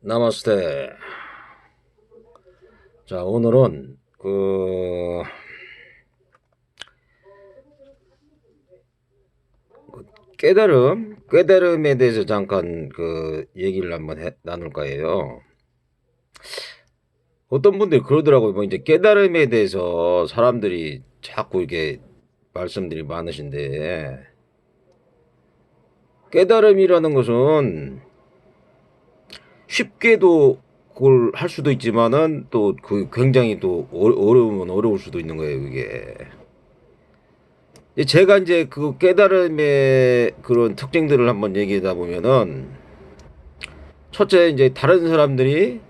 나마스테. 자, 오늘은 깨달음에 대해서 잠깐 얘기를 한번 나눌까 해요. 어떤 분들이 그러더라고요. 뭐 이제 깨달음에 대해서 사람들이 자꾸 이렇게 말씀들이 많으신데, 깨달음이라는 것은 쉽게도 그걸 할 수도 있지만은 또 굉장히 또 어려우면 어려울 수도 있는 거예요, 그게. 제가 이제 그 깨달음의 그런 특징들을 한번 얘기하다 보면은, 첫째, 이제 다른 사람들이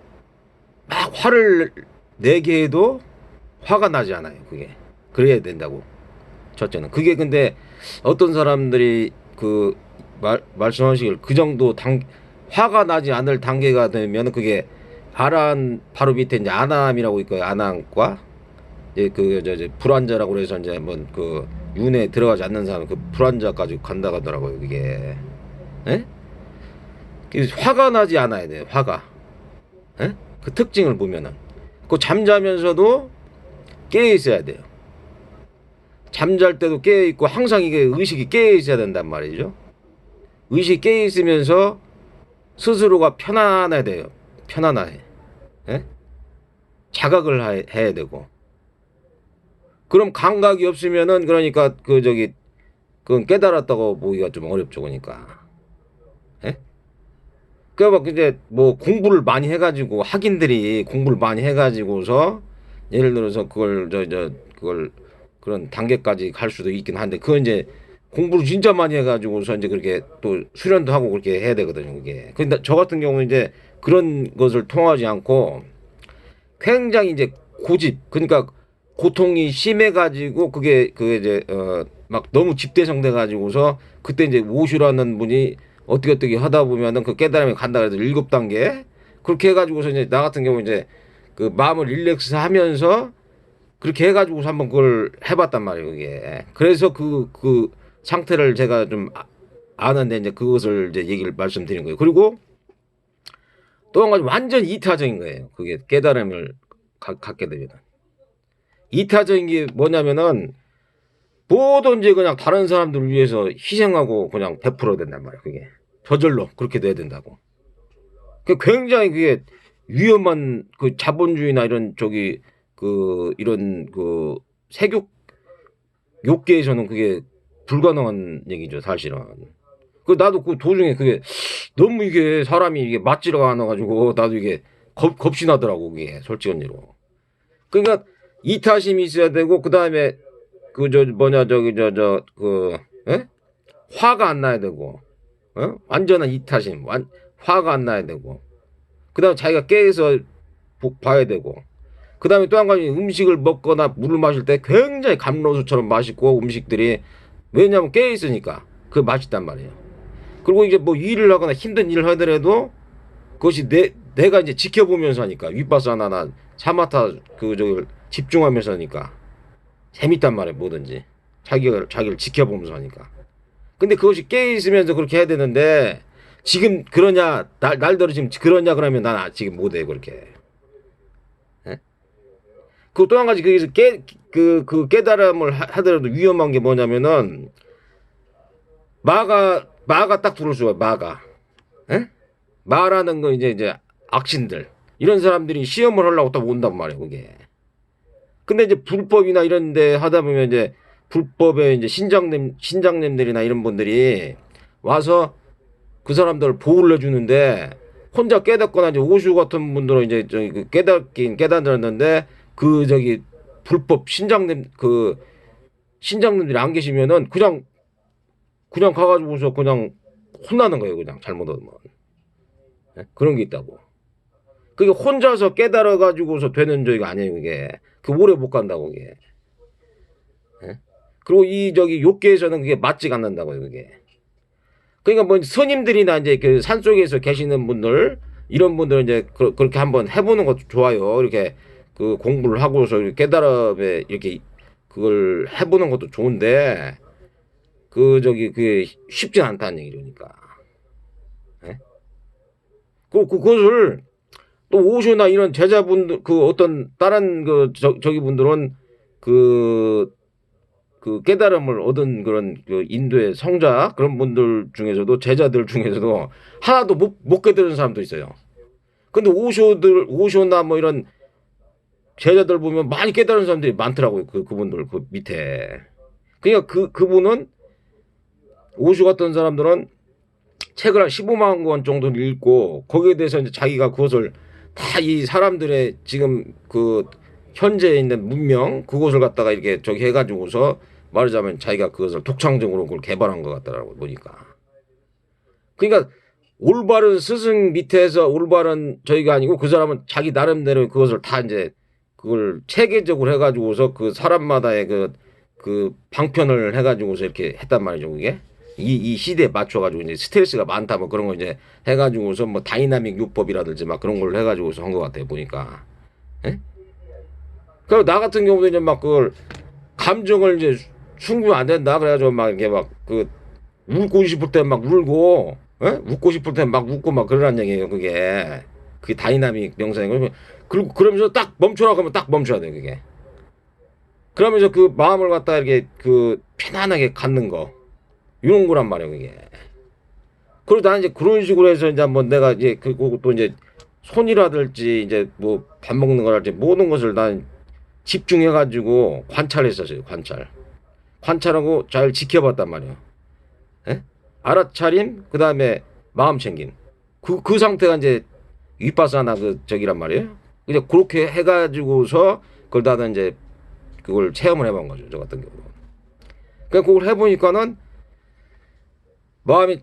막 화를 내게 해도 화가 나지 않아요, 그게. 그래야 된다고. 첫째는. 그게 근데 어떤 사람들이 말씀하시길 그 정도 화가 나지 않을 단계가 되면 그게 바로 밑에 이제 아나함이라고 있고요. 아나함과 불안자라고 그래서 이제 윤회에 들어가지 않는 사람 불안자까지 간다 하더라고요, 그게. 예? 화가 나지 않아야 돼요, 화가. 예? 그 특징을 보면은. 잠자면서도 깨어 있어야 돼요. 잠잘 때도 깨어 있고 항상 이게 의식이 깨어 있어야 된단 말이죠. 의식이 깨어 있으면서 스스로가 편안해야 돼요. 편안해. 예? 자각을 해야 되고. 그럼 감각이 없으면은 그러니까 그건 깨달았다고 보기가 좀 어렵죠, 그러니까. 예? 그러니까 이제 뭐 공부를 많이 해가지고 학인들이 공부를 많이 해가지고서 예를 들어서 그걸 그런 단계까지 갈 수도 있긴 한데 그건 이제 공부를 진짜 많이 해가지고서 이제 그렇게 또 수련도 하고 그렇게 해야 되거든요, 그게. 근데 저 같은 경우는 이제 그런 것을 통하지 않고 굉장히 이제 고집, 그러니까 고통이 심해가지고 그게 이제 막 너무 집대성돼 가지고서 그때 이제 오슈라는 분이 어떻게 하다 보면은 그 깨달음이 간다 그래서 7단계 그렇게 해가지고서 이제 나 같은 경우 이제 그 마음을 릴렉스 하면서 그렇게 해가지고서 한번 그걸 해봤단 말이에요, 그게. 그래서 그 상태를 제가 좀 아는데 이제 그것을 이제 얘기를 말씀드린 거예요. 그리고 또 한 가지 완전 이타적인 거예요. 그게 깨달음을 갖게 되면. 이타적인 게 뭐냐면은 뭐든지 그냥 다른 사람들을 위해서 희생하고 그냥 베풀어야 된단 말이에요, 그게. 저절로 그렇게 돼야 된다고. 굉장히 그게 위험한 그 자본주의나 이런 이런 세격 욕계에서는 그게 불가능한 얘기죠, 사실은. 나도 그 도중에 그게 너무 이게 사람이 이게 맞지가 않아가지고 나도 이게 겁이 나더라고, 그게 솔직한 얘로. 그러니까 이타심이 있어야 되고 그 다음에 예? 화가 안 나야 되고, 완전한 이타심, 화가 안 나야 되고, 그 다음에 자기가 깨서 봐야 되고, 그 다음에 또 한 가지 음식을 먹거나 물을 마실 때 굉장히 감로수처럼 맛있고 음식들이 왜냐면 깨 있으니까 그 맛있단 말이에요. 그리고 이제 뭐 일을 하거나 힘든 일을 하더라도 그것이 내가 이제 지켜보면서 하니까 윗바사나나 사마타 집중하면서 하니까 재밌단 말이에요, 뭐든지. 자기를 지켜보면서 하니까. 근데 그것이 깨있으면서 그렇게 해야 되는데, 지금 그러냐, 날더러 지금 그러냐, 그러면 난 지금 못해, 그렇게. 예? 그 또 한 가지, 거기서 깨달음을 하더라도 위험한 게 뭐냐면은, 마가 딱 들어올 수가, 마가. 예? 마라는 건 이제 악신들. 이런 사람들이 시험을 하려고 또 온단 말이에요, 그게. 근데 이제 불법이나 이런 데 하다 보면 이제 불법의 이제 신장님들이나 이런 분들이 와서 그 사람들을 보호를 해주는데 혼자 깨닫거나 이제 오슈 같은 분들은 이제 깨닫는데 불법 신장님들이 안 계시면은 그냥 가가지고서 그냥 혼나는 거예요, 그냥 잘못하면. 그런 게 있다고. 그게 혼자서 깨달아 가지고서 되는 저기가 아니에요, 그게. 오래 못 간다고, 그게. 예? 그리고 욕계에서는 그게 맞지가 않는다고요, 그게. 그러니까 뭐 스님들이나 이제 그 산속에서 계시는 분들 이런 분들은 이제 그렇게 한번 해보는 것도 좋아요. 이렇게 공부를 하고서 깨달음에 이렇게 그걸 해보는 것도 좋은데 그게 쉽지 않다는 얘기니까. 예? 그것을 또 오쇼나 이런 제자분들 그 어떤 다른 저기 분들은 그 깨달음을 얻은 그런 그 인도의 성자 그런 분들 중에서도 제자들 중에서도 하나도 못 깨달은 사람도 있어요. 근데 오쇼나 뭐 이런 제자들 보면 많이 깨달은 사람들이 많더라고요. 그분들 그 밑에. 그러니까 그분은 오쇼 같은 사람들은 책을 한 15만 권 정도 읽고 거기에 대해서 이제 자기가 그것을 다 이 사람들의 지금 그 현재에 있는 문명 그것을 갖다가 이렇게 저기 해가지고서 말하자면 자기가 그것을 독창적으로 그걸 개발한 것 같더라고 보니까. 그러니까 올바른 스승 밑에서 올바른 저희가 아니고 그 사람은 자기 나름대로 그것을 다 이제 그걸 체계적으로 해가지고서 그 사람마다의 그 방편을 해가지고서 이렇게 했단 말이죠 그게. 이 시대에 맞춰가지고 이제 스트레스가 많다 뭐 그런 거 이제 해가지고서 뭐 다이나믹 요법이라든지 막 그런 걸 해가지고서 한 것 같아요 보니까. 예? 그리고 나 같은 경우도 이제 막 그걸 감정을 이제 충분히 안 된다 그래가지고 막 이렇게 막 그 울고 싶을 때 막 울고, 예? 웃고 싶을 때 막 웃고 막 그러란 얘기예요 그게. 그게 다이나믹 명상이고 그리고 그러면서 딱 멈춰라 그러면 딱 멈춰야 돼 그게. 그러면서 그 마음을 갖다 이렇게 그 편안하게 갖는 거. 이런 거란 말이에요, 이게. 그리고 나는 이제 그런 식으로 해서 이제 한번 내가 이제 그리고 또 이제 손이라든지 이제 뭐 밥 먹는 거랄지 모든 것을 난 집중해가지고 관찰했었어요, 관찰하고 잘 지켜봤단 말이에요. 예? 알아차림, 그 다음에 마음 챙김. 그 상태가 이제 윗바사나 그 저기란 말이에요. 이제 그렇게 해가지고서 그걸 다 이제 그걸 체험을 해본 거죠, 저 같은 경우. 그러니까 그걸 해보니까는 마음이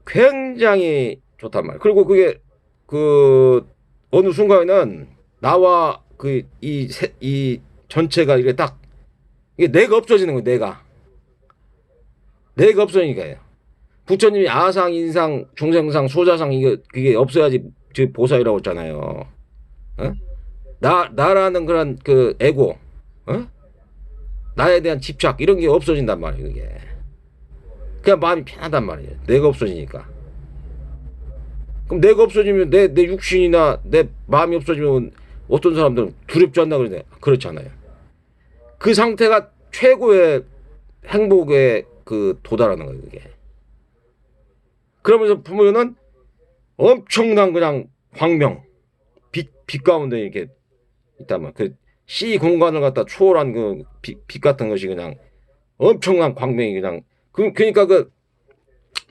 굉장히 좋단 말이에요. 그리고 그게 그 어느 순간에는 나와 그 이 전체가 이게 딱 이게 내가 없어지는 거예요. 내가 없어지니까요. 부처님이 아상, 인상, 중생상, 소자상 이게 그게 없어야지 보살이라고 했잖아요. 어? 나라는 그런 그 에고, 어? 나에 대한 집착 이런 게 없어진단 말이에요. 그게. 그냥 마음이 편하단 말이에요. 내가 없어지니까. 그럼 내가 없어지면 내 육신이나 내 마음이 없어지면 어떤 사람들은 두렵지 않나 그러네. 그렇잖아요. 그 상태가 최고의 행복에 그 도달하는 거예요. 그게. 그러면서 보면은 엄청난 그냥 광명, 빛 가운데 이렇게 있다면 그 시 공간을 갖다 초월한 그 빛 같은 것이 그냥 엄청난 광명이 그냥 그러니까 그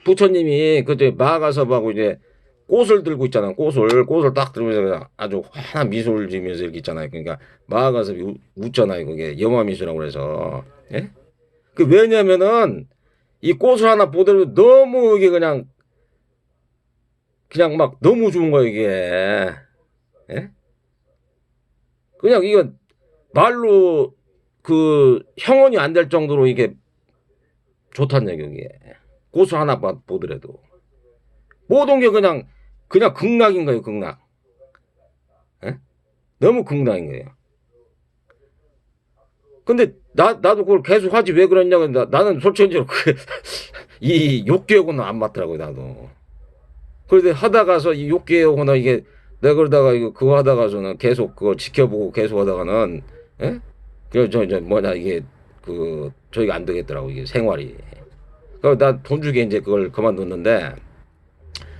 부처님이 그저 마가섭하고 이제 꽃을 들고 있잖아요. 꽃을 딱 들면서 그냥 아주 환한 미소를 지으면서 이렇게 있잖아요. 그러니까 마가섭이 웃잖아요. 그게 염화미소라고 그래서. 예? 그 왜냐면은 이 꽃을 하나 보더라도 너무 이게 그냥 막 너무 좋은 거예요 이게. 예? 그냥 이건 말로 그 형언이 안 될 정도로 이게 좋다는 얘기예요 이게. 꽃을 하나 보더라도 모든 게 그냥 극락인 거예요 극락. 에? 너무 극락인 거예요. 근데 나도 그걸 계속 하지 왜 그러냐고. 나는 솔직히로 이 욕계하고는 안 맞더라고요 나도. 그런데 하다가서 이 욕계하고는 이게 내가 그러다가 이거 그거 하다가서는 계속 그거 지켜보고 계속 하다가는 예? 저 뭐냐 이게 그 저희가 안 되겠더라고 이게 생활이. 그러니까 나 돈 주게 이제 그걸 그만뒀는데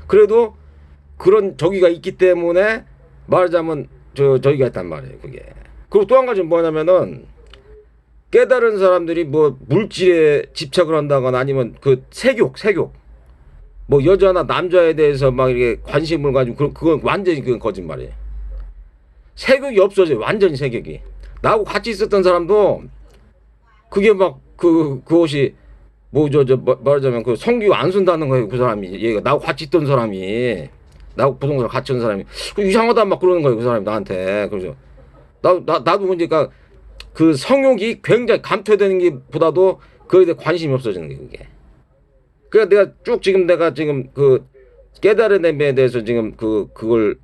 그래도 그런 저기가 있기 때문에 말하자면 저기가 했단 말이에요 그게. 그리고 또 한 가지는 뭐냐면은 깨달은 사람들이 뭐 물질에 집착을 한다거나 아니면 그 색욕 뭐 여자나 남자에 대해서 막 이렇게 관심을 가지고 그건 완전히 그건 거짓말이에요. 색욕이 없어져요 완전히 색욕이. 나하고 같이 있었던 사람도 그게 막 그것이 뭐 말하자면 그 성교 안 쓴다는 거예요 그 사람이. 얘가 나하고 같이 있던 사람이 나하고 부동산 같이 있는 사람이 이상하다 막 그러는 거예요 그 사람이 나한테. 그래서 나도 그러니까 그 성욕이 굉장히 감퇴되는 게 보다도 그에 대해 관심이 없어지는 게 그게. 그러니까 내가 지금 그 깨달음에 대해서 지금 그걸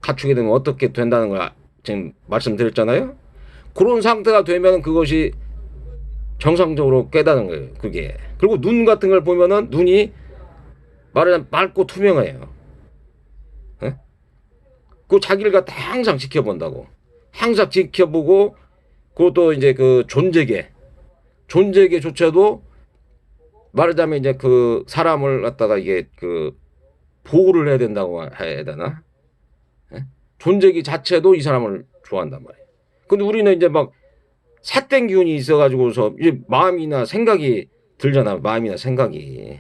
갖추게 되면 어떻게 된다는 걸 지금 말씀드렸잖아요. 그런 상태가 되면 그것이 정상적으로 깨닫는 거예요 그게. 그리고 눈 같은 걸 보면은 눈이 말하자면 맑고 투명해요. 그 자기를 갖다 항상 지켜본다고. 항상 지켜보고 그것도 이제 그 존재계조차도 말하자면 이제 그 사람을 갖다가 이게 그 보호를 해야 된다고 해야 되나? 예? 존재기 자체도 이 사람을 좋아한단 말이에요. 근데 우리는 이제 막 삿된 기운이 있어가지고서 이제 마음이나 생각이 들잖아. 마음이나 생각이.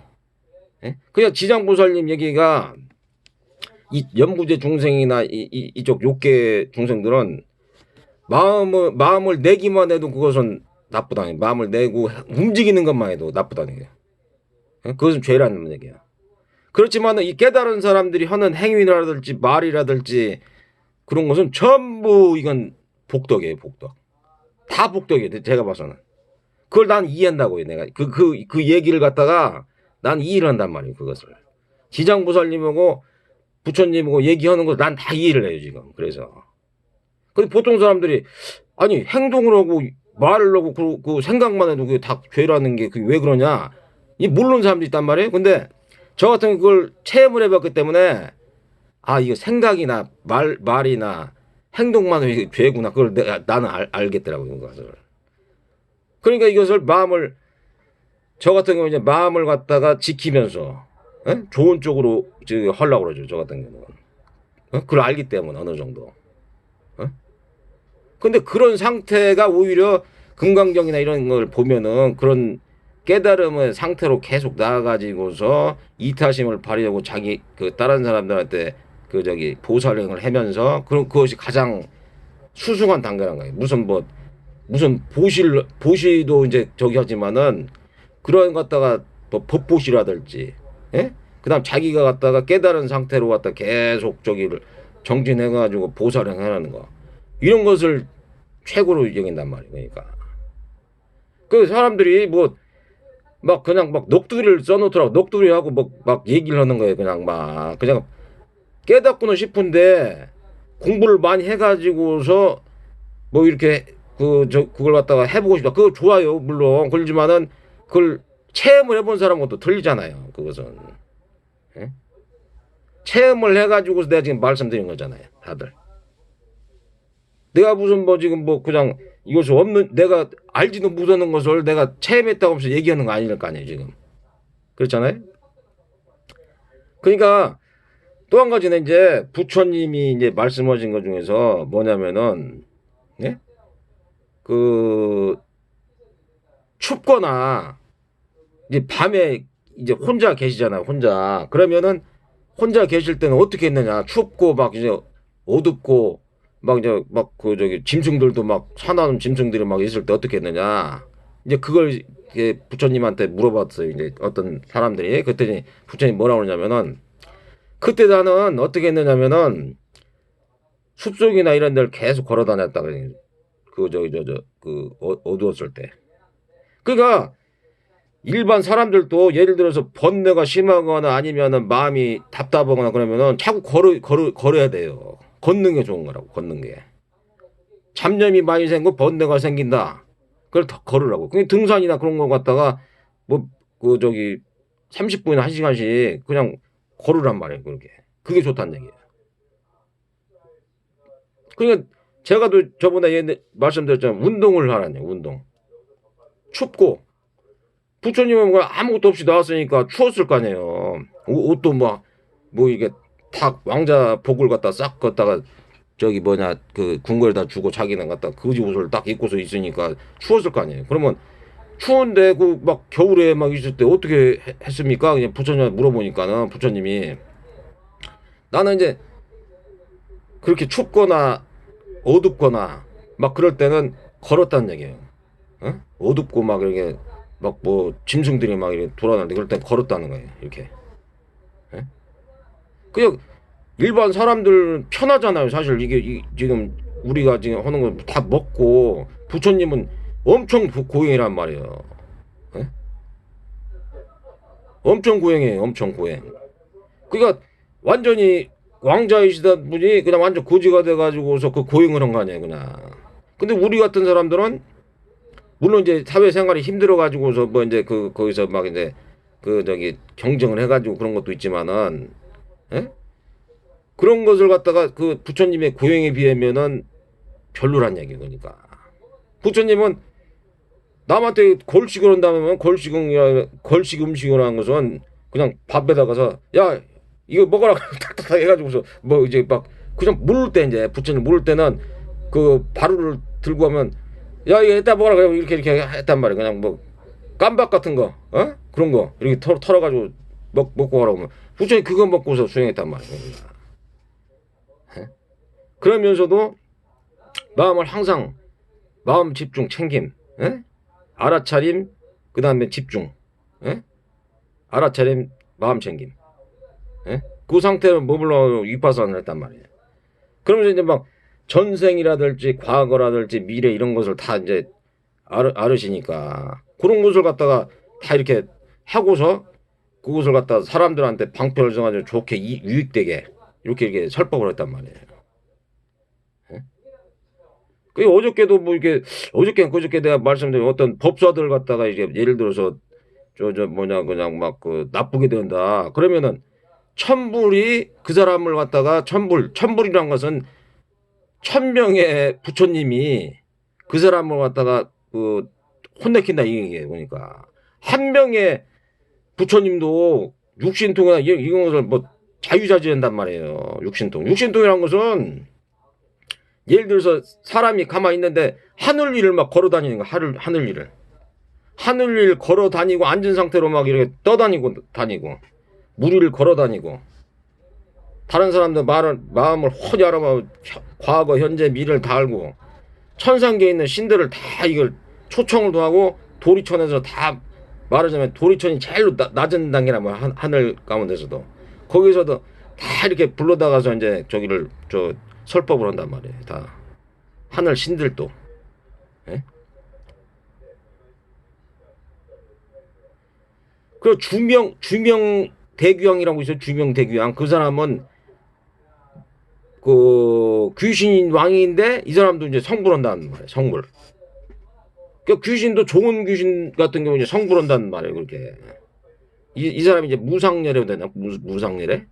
예? 그냥 지장보살님 얘기가 이 연구제 중생이나 이쪽 욕계 중생들은 마음을 내기만 해도 그것은 나쁘다는 거예요. 마음을 내고 움직이는 것만 해도 나쁘다는 거예요. 예? 그것은 죄라는 얘기야. 그렇지만 이 깨달은 사람들이 하는 행위라든지 말이라든지 그런 것은 전부 이건 복덕이에요. 복덕. 다 복덕이에요. 제가 봐서는. 그걸 난 이해한다고요. 내가 그 얘기를 갖다가 난 이해를 한단 말이에요. 그것을. 지장보살님하고 부처님하고 얘기하는 거 난 다 이해를 해요. 지금. 그래서. 근데 보통 사람들이 아니 행동을 하고 말을 하고 그 생각만 해도 그게 다 죄라는 게 그게 왜 그러냐. 이 모르는 사람도 있단 말이에요. 근데 저 같은 그걸 체험을 해봤기 때문에 아 이거 생각이나 말이나 행동만 해도 죄구나. 그걸 나는 알겠더라고요. 그것을. 그러니까 이것을 마음을 저 같은 경우 이제 마음을 갖다가 지키면서 에? 좋은 쪽으로 하려고 그러죠. 저 같은 경우는. 그걸 알기 때문에 어느 정도. 근데 그런 상태가 오히려 금강경이나 이런 걸 보면은 그런 깨달음의 상태로 계속 나아가지고서 이타심을 발휘하고 자기 그 다른 사람들한테 그 보살행을 하면서 그것이 가장 수승한 단계란 거예요. 무슨 보시도 이제 하지만은 그런 갖다가 뭐 법보시라든지, 예? 그다음 자기가 갖다가 깨달은 상태로 갖다 계속 정진해가지고 보살행하는 거 이런 것을 최고로 여긴단 말이에요. 그러니까 그 사람들이 뭐 막 그냥 막 넋두리를 써놓더라고. 넋두리하고 막 얘기를 하는 거예요. 그냥 깨닫고는 싶은데 공부를 많이 해가지고서 뭐 이렇게 그걸 갖다가 해보고 싶다. 그거 좋아요. 물론 그렇지만은 그걸 체험을 해본 사람은 또 틀리잖아요. 그것은. 예? 체험을 해가지고서 내가 지금 말씀드린 거잖아요. 다들. 내가 무슨 지금 그냥 이것이 없는 내가 알지도 못하는 것을 내가 체험했다고 하면서 얘기하는 거 아닐 거 아니에요. 지금. 그렇잖아요. 그러니까 또 한 가지는 이제 부처님이 이제 말씀하신 것 중에서 뭐냐면은 예? 그 춥거나 이제 밤에 이제 혼자 계시잖아요. 혼자. 그러면은 혼자 계실 때는 어떻게 했느냐. 춥고 막 이제 어둡고 막 이제 짐승들도 막 사나운 짐승들이 막 있을 때 어떻게 했느냐. 이제 그걸 부처님한테 물어봤어요. 이제 어떤 사람들이. 그랬더니 부처님 뭐라고 그러냐면은 그때 나는 어떻게 했느냐면은 숲속이나 이런 데를 계속 걸어 다녔다 그래요. 어두웠을 때. 그러니까 일반 사람들도 예를 들어서 번뇌가 심하거나 아니면은 마음이 답답하거나 그러면은 자꾸 걸어야 돼요. 걷는 게 좋은 거라고. 걷는 게. 잡념이 많이 생기고 번뇌가 생긴다. 그걸 더 걸으라고. 그냥 등산이나 그런 거 갖다가 30분이나 1시간씩 그냥 걸으란 말이에요. 그렇게. 그게 좋다는 얘기예요. 그러니까 제가 또 저번에 말씀드렸잖아요. 운동을 하라네요. 운동. 춥고 부처님은 아무것도 없이 나왔으니까 추웠을 거 아니에요. 옷도 이게 탁 왕자 복을 갖다 싹 걷다가 그 궁궐에다 주고 자기는 갖다 거지 옷을 딱 입고서 있으니까 추웠을 거 아니에요. 그러면 추운데 겨울에 막 있을 때 어떻게 했습니까? 그냥 부처님한테 물어보니까는 부처님이 나는 이제 그렇게 춥거나 어둡거나 막 그럴 때는 걸었다는 얘기예요. 어? 어둡고 막 이렇게 짐승들이 막 이렇게 돌아다니는데 그럴 땐 걸었다는 거예요. 이렇게. 예? 그냥 일반 사람들 편하잖아요. 사실 이게 지금 우리가 지금 하는 거 다 먹고 부처님은 엄청 고행이란 말이에요. 예? 엄청 고행이에요. 엄청 고행. 그러니까 완전히 왕자이시다 분이 그냥 완전 거지가 돼가지고서 그 고행을 한 거 아니에요. 그냥. 근데 우리 같은 사람들은 물론 이제 사회생활이 힘들어가지고서 이제 거기서 막 이제 경쟁을 해가지고 그런 것도 있지만은 예? 그런 것을 갖다가 그 부처님의 고행에 비하면은 별로란 얘기. 그러니까 부처님은 남한테 걸식을 한다면 걸식 음식을 하는 것은 그냥 밥에다가서 야 이거 먹어라 탁탁탁 해가지고서 뭐 이제 막 그냥 물을 때 이제 부처님 물을 때는 그 바루를 들고 하면 야 이거 이따 먹어라 그래 이렇게 했단 말이야. 그냥 뭐 깜박 같은 거 그런 거 이렇게 털어가지고 먹고 가라고 하면 부처님 그거 먹고서 수행했단 말이야. 그러면서도 마음을 항상 마음 집중 챙김, 알아차림, 그 다음에 집중, 알아차림, 마음 챙김, 그 상태로 머물러 위파사나를 했단 말이에요. 그러면서 이제 막 전생이라든지 과거라든지 미래 이런 것을 다 이제 알으시니까 그런 것을 갖다가 다 이렇게 하고서 그것을 갖다가 사람들한테 방편을 정하지고 좋게 유익되게 이렇게 설법을 했단 말이에요. 그 어저께도 뭐 이렇게 그저께 내가 말씀드린 어떤 법사들 갖다가 이제 예를 들어서 그냥 막 그 나쁘게 된다 그러면은 천불이 그 사람을 갖다가 천불이란 것은 1000명의 부처님이 그 사람을 갖다가 그 혼내킨다 이 얘기예요. 그러니까 한 명의 부처님도 육신통이나 이런 것을 뭐 자유자재한단 말이에요. 육신통이란 것은 예를 들어서 사람이 가만히 있는데 하늘 위를 막 걸어 다니는 거, 하늘 위를 걸어 다니고 앉은 상태로 막 이렇게 다니고 물 위를 걸어 다니고 다른 사람들 마음을 훤히 알아봐 과거 현재 미래를 다 알고 천상계에 있는 신들을 다 이걸 초청을 하고 도리천에서 다 말하자면 도리천이 제일 낮은 단계라 뭐 하늘 가운데서도 거기서도 다 이렇게 불러다가서 이제 저기를 설법을 한단 말이에요. 다 하늘 신들도. 그 주명 대귀왕이라고 있어요. 주명 대귀왕. 그 사람은 그 귀신 왕인데 이 사람도 이제 성불한다는 말이에요. 성불. 그 귀신도 좋은 귀신 같은 경우 이제 성불한다는 말이에요. 그렇게. 이 사람이 이제 무상례라고 되나? 무상례래?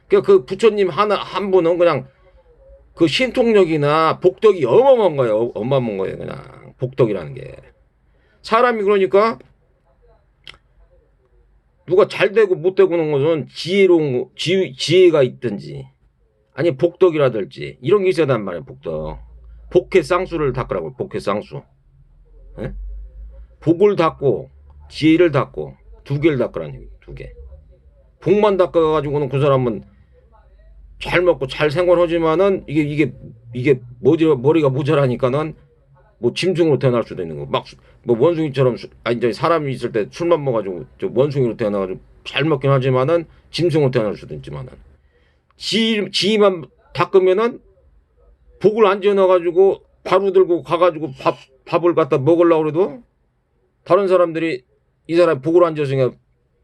그 부처님 한 분은 그냥 그 신통력이나 복덕이 어마어마한 거예요. 어마어마한 거예요. 그냥 복덕이라는 게. 사람이 그러니까 누가 잘 되고 못 되고 그런 것은 지혜가 있든지 아니 복덕이라든지 이런 게 있어야 한단 말이에요. 복덕. 복해 쌍수를 닦으라고. 복해 쌍수. 복을 닦고 지혜를 닦고 두 개를 닦으라는 얘기예요. 두 개. 복만 닦아가지고는 그 사람은 잘 먹고 잘 생활하지만은 이게 머리가 모자라니까는 뭐 짐승으로 태어날 수도 있는 거. 막 뭐 원숭이처럼 이제 사람이 있을 때 술만 먹어가지고 원숭이로 태어나가지고 잘 먹긴 하지만은 짐승으로 태어날 수도 있지만은 지만 닦으면은 복을 안 지어놔가지고 바로 들고 가가지고 밥을 갖다 먹으려고 그래도 다른 사람들이 이 사람이 복을 안 지었으니까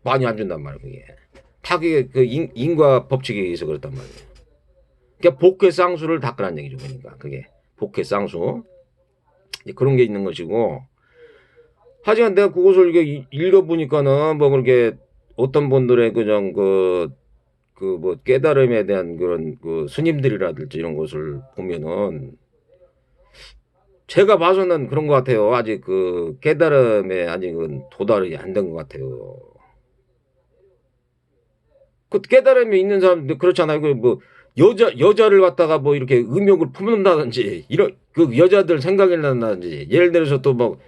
많이 안 준단 말이에요. 그게 다 그게 그 인과 법칙에 의해서 그렇단 말이에요. 그러니까 복해 쌍수를 닦으라는 얘기죠. 그러니까 그게 복해 쌍수 그런 게 있는 것이고. 하지만 내가 그것을 이게 읽어보니까는 뭐 그렇게 어떤 분들의 그냥 뭐 깨달음에 대한 그런 그 스님들이라든지 이런 것을 보면은 제가 봐서는 그런 것 같아요. 아직 그 깨달음에 아직은 도달이 안 된 것 같아요. 그 깨달음이 있는 사람들 그렇잖아요. 그 뭐 여자를 갖다가 뭐 이렇게 음욕을 품는다든지 이런 그 여자들 생각이 난다든지 예를 들어서 또 뭐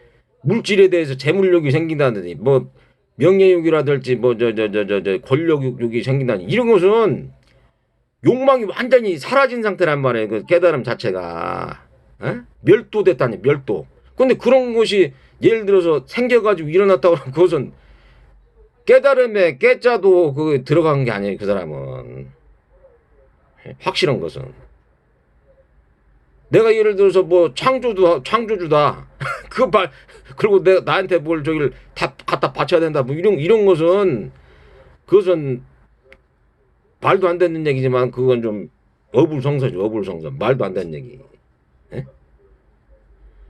물질에 대해서 재물욕이 생긴다든지 뭐 명예욕이라든지 뭐 권력욕이 생긴다든지 이런 것은 욕망이 완전히 사라진 상태란 말이에요. 그 깨달음 자체가 멸도됐다니 멸도. 근데 그런 것이 예를 들어서 생겨가지고 일어났다고 하면 그것은 깨달음에 깨자도 그 들어간 게 아니에요. 그 사람은 확실한 것은 내가 예를 들어서 뭐 창조주다 그리고 내가 나한테 뭘 저기를 다 갖다 바쳐야 된다 뭐 이런 것은 그것은 말도 안 되는 얘기지만 그건 좀 어불성설이죠. 어불성설 말도 안 되는 얘기.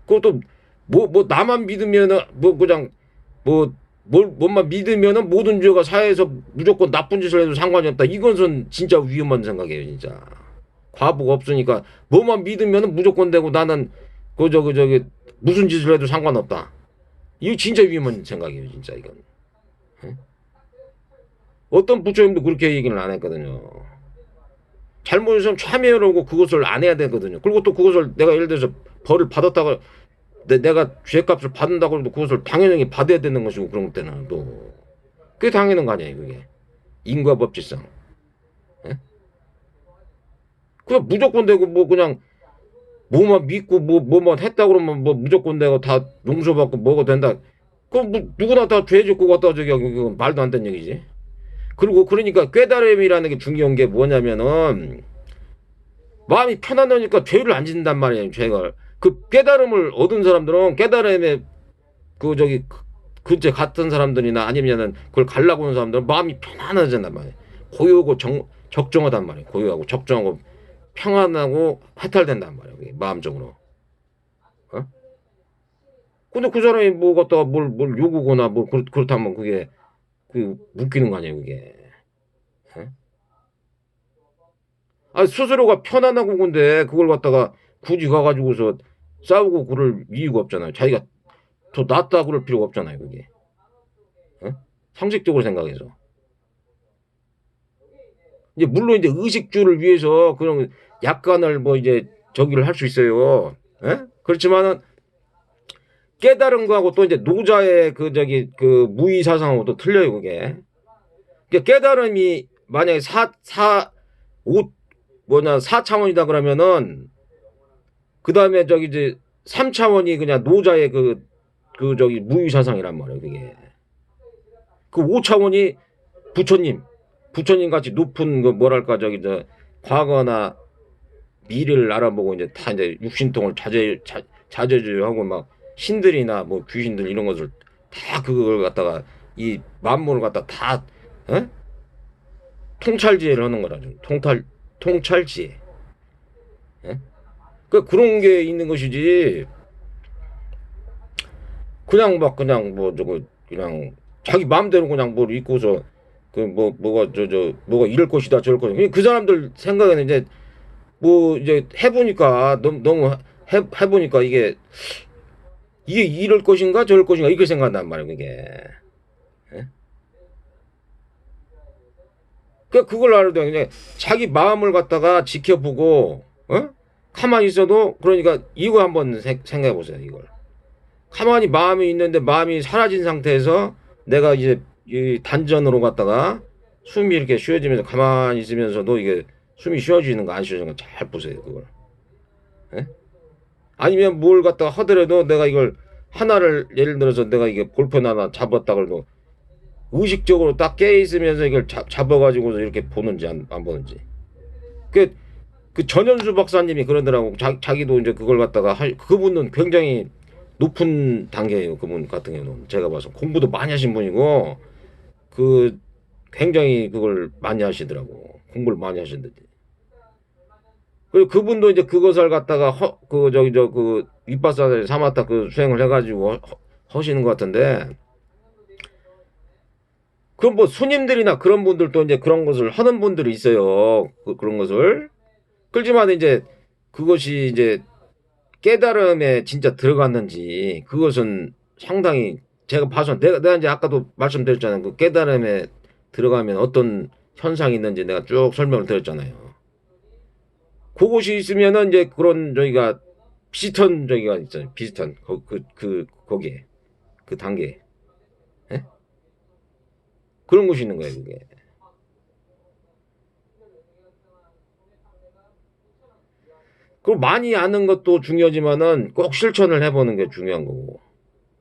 그것도 뭐 나만 믿으면은 뭐 그냥 뭐 뭐만 믿으면은 모든 죄가 사회에서 무조건 나쁜 짓을 해도 상관이 없다. 이것은 진짜 위험한 생각이에요, 진짜. 과부가 없으니까 뭐만 믿으면은 무조건 되고 나는 저기 무슨 짓을 해도 상관없다. 이거 진짜 위험한 생각이에요, 진짜 이건. 예? 어떤 부처님도 그렇게 얘기는 안 했거든요. 잘못했으면 참여를 하고 그것을 안 해야 되거든요. 그리고 또 그것을 내가 예를 들어서 벌을 받았다가 내가 죄값을 받는다고 해도 그것을 당연히 받아야 되는 것이고 그런 때는 또 그게 당연한 거 아니에요, 그게. 인과법칙상. 예? 그냥 무조건 되고 뭐 그냥 뭐만 믿고 뭐만 했다 그러면 뭐 무조건 되고 다 용서받고 뭐가 된다. 그럼 뭐 누구나 다 죄 짓고 갖다 저기 그건 말도 안 되는 얘기지. 그리고 그러니까 깨달음이라는 게 중요한 게 뭐냐면은 마음이 편안하니까 죄를 안 짓는단 말이에요. 죄가 그 깨달음을 얻은 사람들은 깨달음에 그 저기 그제 같은 사람들이나 아니면은 그걸 갈라고 하는 사람들은 마음이 편안하잖단 말이에요. 고요하고 적정하단 말이에요. 고요하고 적정하고 평안하고 해탈된단 말이에요. 마음적으로. 어? 근데 그 사람이 뭐 갖다가 뭘 요구거나 뭐 그렇다면 그게 그 웃기는 거 아니에요, 그게. 어? 아, 스스로가 편안하고 근데 그걸 갖다가 굳이 가가지고서 싸우고 그럴 이유가 없잖아요. 자기가 더 낫다 그럴 필요가 없잖아요, 그게. 어? 상식적으로 생각해서. 이제 물론 이제 의식주를 위해서 그런 약간을 뭐 이제 저기를 할 수 있어요. 예? 그렇지만은 깨달은 거하고 또 이제 노자의 그 저기 그 무의 사상하고 또 틀려요, 그게. 그러니까 깨달음이 만약에 오 뭐냐 4차원이다 그러면은 그다음에 저기 이제 3차원이 그냥 노자의 그 저기 무의 사상이란 말이에요, 그게. 그 5차원이 부처님, 부처님 같이 높은 그 뭐랄까 저기 저 과거나 미래를 알아보고 이제 다 이제 육신통을 자제하고 막 신들이나 뭐 귀신들 이런 것을 다 그걸 갖다가 이 만물을 갖다 다 어? 통찰지혜를 하는 거라죠. 통찰지혜. 예? 그런 게 있는 것이지. 그냥 막 그냥 뭐 저거 그냥 자기 마음대로 그냥 뭘 입고서 그 뭐가 뭐가 이럴 것이다 저럴 것이다. 그 사람들 생각에는 이제 뭐 이제 해보니까 너무 해보니까 이게 이럴 것인가 저럴 것인가 이걸 생각한단 말이에요, 그게. 예? 그걸 알아도 그냥 자기 마음을 갖다가 지켜보고 어? 가만히 있어도 그러니까 이거 한번 생각해 보세요, 이걸. 가만히 마음이 있는데 마음이 사라진 상태에서 내가 이제 이 단전으로 갔다가 숨이 이렇게 쉬어지면서 가만히 있으면서도 이게 숨이 쉬어지는 거 안 쉬어지는 거 잘 보세요, 그걸. 예? 아니면 뭘 갖다가 하더라도 내가 이걸 하나를 예를 들어서 내가 이게 볼펜 하나 잡았다 그래도 의식적으로 딱 깨 있으면서 이걸 잡아가지고 이렇게 보는지 안 보는지. 그, 그 전현수 박사님이 그러더라고. 자기도 이제 그걸 갖다가 그분은 굉장히 높은 단계예요. 그분 같은 경우는 제가 봐서 공부도 많이 하신 분이고 그 굉장히 그걸 많이 하시더라고. 공부를 많이 하시는데. 그리고 그분도 이제 그것을 갖다가 그 저기 그 윗바사를 삼았다 그 수행을 해가지고 하시는 것 같은데. 그럼 뭐 손님들이나 그런 분들도 이제 그런 것을 하는 분들이 있어요. 그런 것을. 그렇지만 이제 그것이 이제 깨달음에 진짜 들어갔는지 그것은 상당히 제가 봐서 내가 이제 아까도 말씀드렸잖아요. 그 깨달음에 들어가면 어떤 현상이 있는지 내가 쭉 설명을 드렸잖아요. 그것이 있으면은 이제 그런 저희가 비슷한 저기가 있잖아요. 비슷한 거기에 그 단계. 예? 그런 것이 있는 거예요, 그게. 그리고 많이 아는 것도 중요하지만은 꼭 실천을 해보는 게 중요한 거고.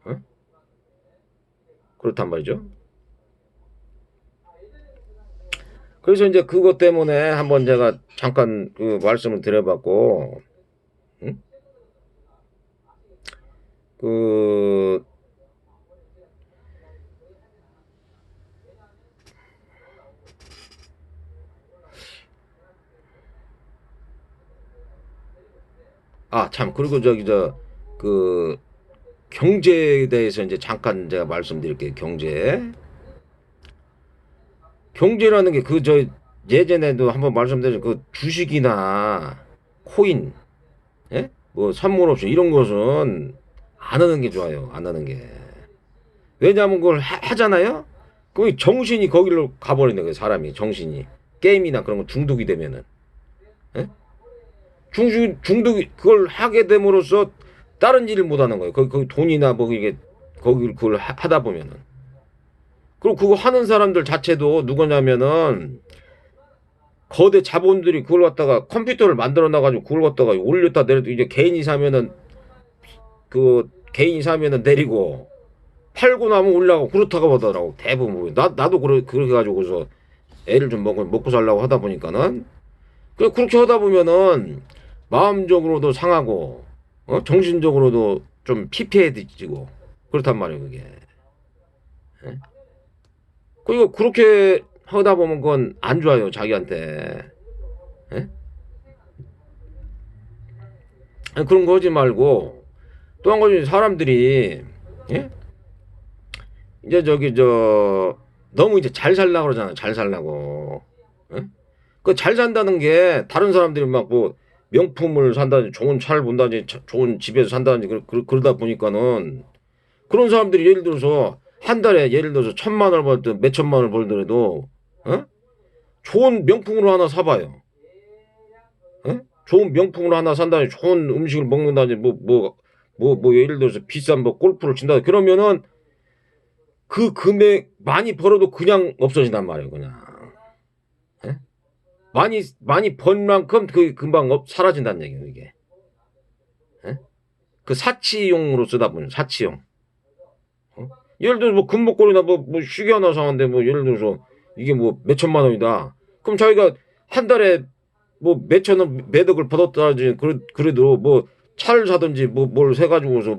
어? 그렇단 말이죠. 그래서 이제 그것 때문에 한번 제가 잠깐 그 말씀을 드려봤고, 응? 그, 참, 그리고 그, 경제에 대해서 이제 잠깐 제가 말씀드릴게요. 경제라는 게 그 저 예전에도 한번 말씀드린 그 주식이나 코인, 예? 뭐 선물옵션 이런 것은 안 하는 게 좋아요. 안 하는 게. 왜냐하면 그걸 하잖아요. 그럼 정신이 거기로 가버리는 거예요. 사람이 정신이 게임이나 그런 거 중독이 되면은, 예? 중독이 그걸 하게 됨으로써 다른 일을 못 하는 거예요. 거기 돈이나 뭐 이게 거기 그걸 하다 보면은. 그리고 그거 하는 사람들 자체도 누구냐면은 거대 자본들이 그걸 갖다가 컴퓨터를 만들어 놔가지고 그걸 갖다가 올렸다 내려도 이제 개인이 사면은 내리고 팔고 나면 올라가고 그렇다고 하더라고 대부분. 나도 그렇게 가지고서 애를 좀 먹고 살라고 하다 보니까는 그렇게 하다 보면은 마음적으로도 상하고 정신적으로도 좀 피폐해지고 그렇단 말이에요 그게. 예? 그리고 그렇게 하다 보면 그건 안 좋아요 자기한테. 예? 그런 거 하지 말고 또 한 가지 사람들이, 예? 이제 너무 이제 잘 살라고 그러잖아. 잘 살라고. 예? 그 잘 산다는 게 다른 사람들이 막 뭐 명품을 산다든지 좋은 차를 본다든지 좋은 집에서 산다든지 그러다 보니까는 그런 사람들이 예를 들어서 한 달에 예를 들어서 1,000만 원을 벌든 몇천만 원을 벌더라도 좋은 명품으로 하나 사봐요. 좋은 명품으로 하나 산다든지 좋은 음식을 먹는다든지 예를 들어서 비싼 뭐 골프를 친다 그러면은 그 금액 많이 벌어도 그냥 없어진단 말이에요 그냥. 예? 많이 번 만큼 그 금방 사라진다는 얘기예요 이게. 예? 그 사치용으로 쓰다 보면 사치용. 예를 들어서 뭐 금목걸이나 뭐 시계 하나 사는데 뭐 예를 들어서 이게 뭐 몇천만 원이다. 그럼 자기가 한 달에 뭐 몇천 원 매덕을 받았다든지 그래도 뭐 차를 사든지 뭐 뭘 사가지고서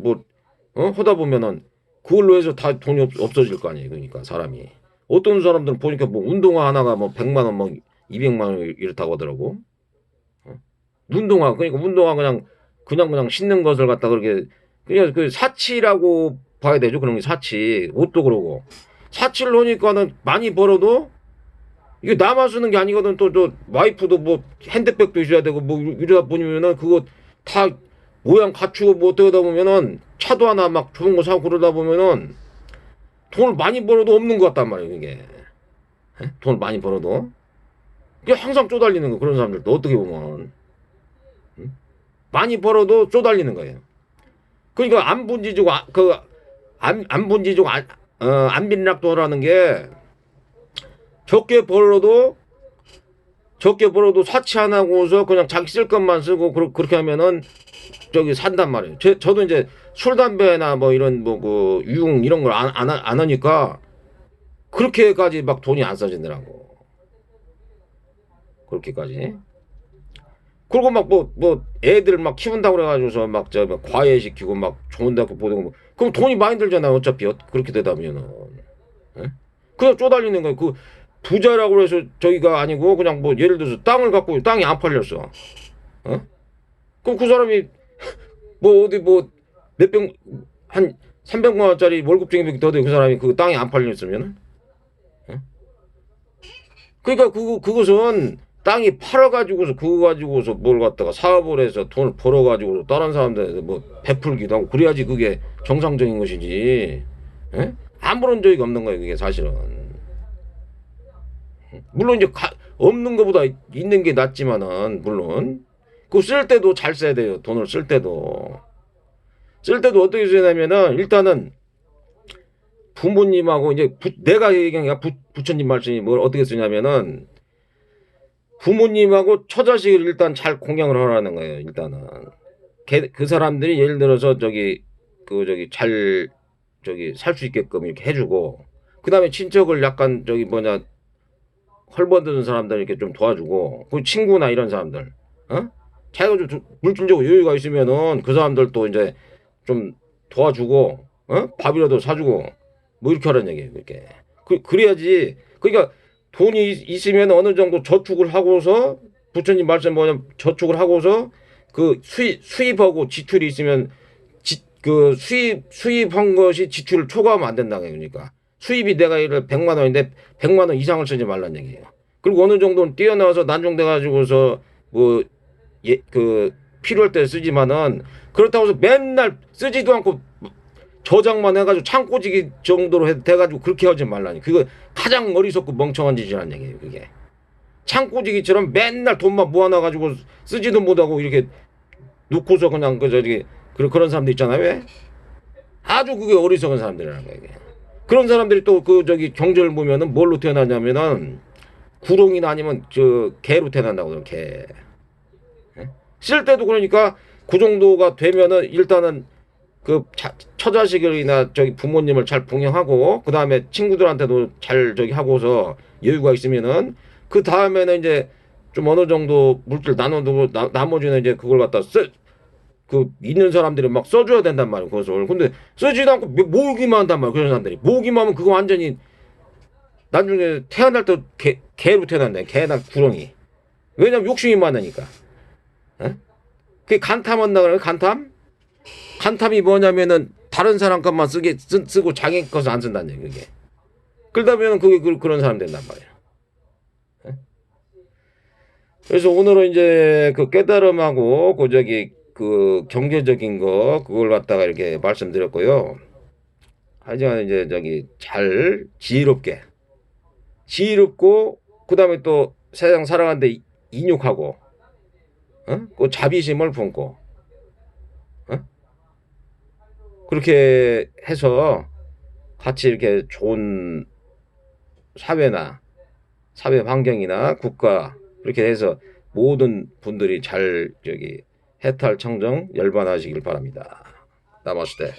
하다 보면은 그걸로 해서 다 돈이 없어질 거 아니에요. 그러니까 사람이 어떤 사람들은 보니까 뭐 운동화 하나가 뭐 100만 원, 뭐 200만 원 이렇다고 하더라고. 운동화 그러니까 운동화 그냥 신는 것을 갖다 그렇게 그냥 그 사치라고 봐야 되죠. 그런 게 사치. 옷도 그러고 사치를 하니까는 많이 벌어도 이게 나만 쓰는 게 아니거든. 또 와이프도 뭐 핸드백도 있어야 되고 뭐 이러다 보면은 그거 다 모양 갖추고 뭐 어쩌다 보면은 차도 하나 막 좋은 거 사고 그러다 보면은 돈을 많이 벌어도 없는 것 같단 말이에요 이게. 돈을 많이 벌어도 이게 항상 쪼달리는 거. 그런 사람들도 어떻게 보면 많이 벌어도 쪼달리는 거예요. 그러니까 안 분지족 안 분지족 안 빈락도라는 게 적게 벌어도 사치 안 하고서 그냥 자기 쓸 것만 쓰고 그렇게 하면은 산단 말이에요. 저도 이제 술 담배나 뭐 이런 그 유흥 이런 걸 안 하니까 그렇게까지 막 돈이 안 써지더라고. 그렇게까지. 그리고 막 애들 막 키운다고 그래가지고서 막 과외 시키고 막 좋은 대학교 보내고 그럼 돈이 많이 들잖아요. 어차피 그렇게 되다 보면은. 예? 그냥 쪼달리는 거예요. 그 부자라고 해서 저기가 아니고 그냥 뭐 예를 들어서 땅을 갖고 땅이 안 팔렸어. 그럼 그 사람이 뭐 어디 뭐 몇백 한 300만 원짜리 월급쟁이밖에 더 돼. 그 사람이 그 땅이 안 팔렸으면은. 그러니까 그것은 땅이 팔아가지고서 그거 가지고서 뭘 갖다가 사업을 해서 돈을 벌어가지고 다른 사람들한테 뭐 베풀기도 하고 그래야지 그게 정상적인 것이지. 아무런 적이 없는 거예요 그게 사실은. 물론 이제 없는 것보다 있는 게 낫지만은 물론 그 쓸 때도 잘 써야 돼요. 돈을 쓸 때도 어떻게 써야 되냐면은 일단은 부모님하고 이제 내가 얘기한 게 부처님 말씀이 뭘 어떻게 쓰냐면은 부모님하고 처자식을 일단 잘 공양을 하라는 거예요. 일단은 그 사람들이 예를 들어서 잘 살 수 있게끔 이렇게 해주고 그 다음에 친척을 약간 헐벗은 사람들 이렇게 좀 도와주고 그 친구나 이런 사람들 자기가 좀 물질적으로 여유가 있으면은 그 사람들도 이제 좀 도와주고 밥이라도 사주고 뭐 이렇게 하라는 얘기예요. 그렇게 그래야지. 그러니까 돈이 있으면 어느 정도 저축을 하고서 부처님 말씀 뭐냐면 저축을 하고서 그 수입하고 지출이 있으면 그 수입한 것이 지출을 초과하면 안 된다는 그러니까 수입이 내가 이를 100만 원인데 100만 원 이상을 쓰지 말라는 얘기예요. 그리고 어느 정도는 뛰어나와서 난종돼 가지고서 뭐 그 필요할 때 쓰지만은 그렇다고 해서 맨날 쓰지도 않고 저장만 해가지고 창고지기 정도로 돼가지고 그렇게 하지 말라니. 그거 가장 어리석고 멍청한 짓이라는 얘기예요. 그게 창고지기처럼 맨날 돈만 모아놔가지고 쓰지도 못하고 이렇게 놓고서 그냥 그 저기 그런 사람들 있잖아요. 왜? 아주 그게 어리석은 사람들이라는 거예요. 이게. 그런 사람들이 또 그 저기 경제를 보면은 뭘로 태어나냐면은 구렁이나 아니면 저 개로 태어난다고 그래요. 개. 쓸 때도 그러니까 그 정도가 되면은 일단은 그 처자식이나 저기 부모님을 잘 봉양하고 그 다음에 친구들한테도 잘 저기 하고서 여유가 있으면은 그 다음에는 이제 좀 어느 정도 물질 나눠두고 나머지는 이제 그걸 갖다 그 있는 사람들이 막 써줘야 된단 말이에요. 그것을. 근데 쓰지도 않고 모으기만 한단 말이에요. 그런 사람들이 모으기만 하면 그거 완전히 나중에 태어날 때 개로 태어난다. 개나 구렁이. 왜냐면 욕심이 많으니까. 에? 그게 간탐한다 그래요. 간탐? 간탐이 뭐냐면은 다른 사람 것만 쓰고 자기 것을 안 쓴다는 얘기 그게. 그러다 보면 그게 그런 사람 된단 말이에요. 에? 그래서 오늘은 이제 그 깨달음하고 그 저기 그 경제적인 거 그걸 갖다가 이렇게 말씀드렸고요. 하지만 이제 저기 잘 지혜롭고 그다음에 또 세상 살아가는데 인육하고 그 자비심을 품고 그렇게 해서 같이 이렇게 좋은 사회나 사회 환경이나 국가 그렇게 해서 모든 분들이 잘 저기 해탈 청정 열반하시길 바랍니다. 나마스테.